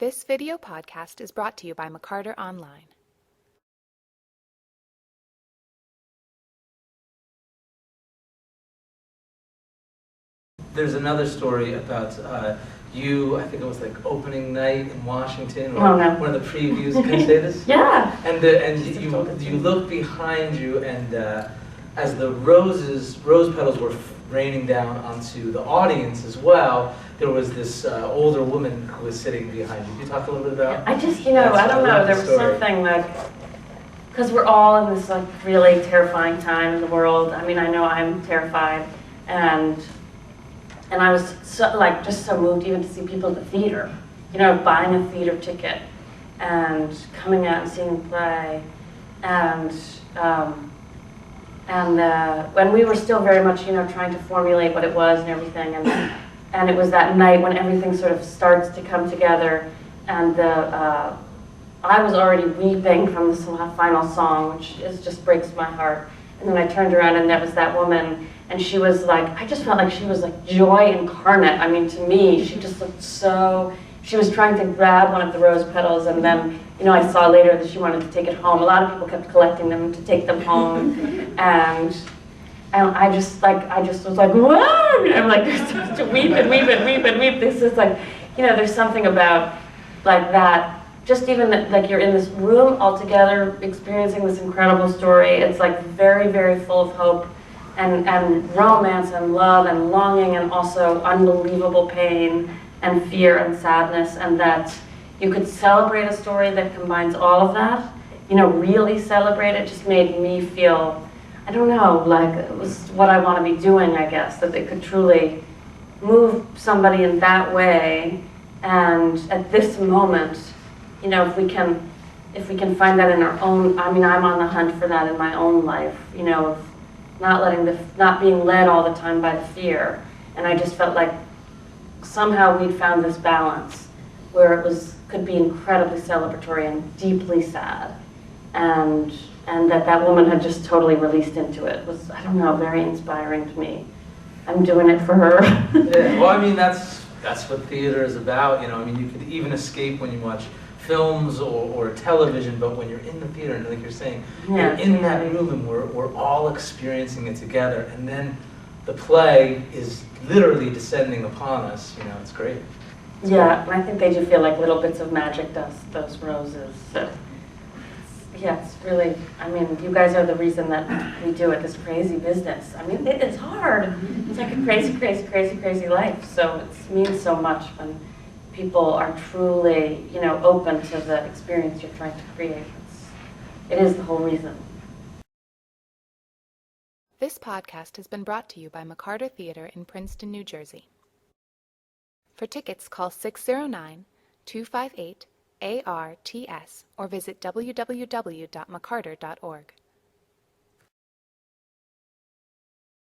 This video podcast is brought to you by McCarter Online. There's another story about you, I think it was like opening night in Washington, or Oh, no. one of the previews. Can I say this? Yeah. And you look behind you, and as the rose petals were raining down onto the audience as well, there was this older woman who was sitting behind you. Can you talk a little bit about? I just, I don't know, there was something that, because we're all in this like really terrifying time in the world. I mean, I know I'm terrified, and I was just so moved even to see people at the theater, buying a theater ticket and coming out and seeing the play, and when we were still very much, trying to formulate what it was and everything, and it was that night when everything sort of starts to come together, and I was already weeping from this final song, which just breaks my heart. And then I turned around and there was that woman, and she was like, I just felt like she was like joy incarnate. I mean, to me, she just looked so, she was trying to grab one of the rose petals, and then, I saw later that she wanted to take it home. A lot of people kept collecting them to take them home, and I just was like, whoa! I'm like, just weep and weep and weep and weep. This is like, there's something about like that. Just even like you're in this room all together experiencing this incredible story. It's like very, very full of hope and romance and love and longing, and also unbelievable pain and fear and sadness, and that you could celebrate a story that combines all of that, really celebrate it. Just made me feel, I don't know, like it was what I want to be doing, I guess, that they could truly move somebody in that way. And at this moment, if we can find that in our own, I mean, I'm on the hunt for that in my own life, of not being led all the time by the fear. And I just felt like somehow we'd found this balance where could be incredibly celebratory and deeply sad. And that woman had just totally released into it. It was, I don't know, very inspiring to me. I'm doing it for her. Yeah, well, I mean, that's what theater is about, I mean, you could even escape when you watch films or television, but when you're in the theater, and like you're saying, you're in that room, and we're all experiencing it together, and then the play is literally descending upon us, it's great. It's great. And I think they do feel like little bits of magic dust, those roses. So, yeah, it's really, I mean, you guys are the reason that we do it, this crazy business. I mean, it's hard. It's like a crazy, crazy, crazy, crazy life. So it means so much when people are truly, open to the experience you're trying to create. It is the whole reason. This podcast has been brought to you by McCarter Theater in Princeton, New Jersey. For tickets, call 609-258-ARTS or visit www.mccarter.org.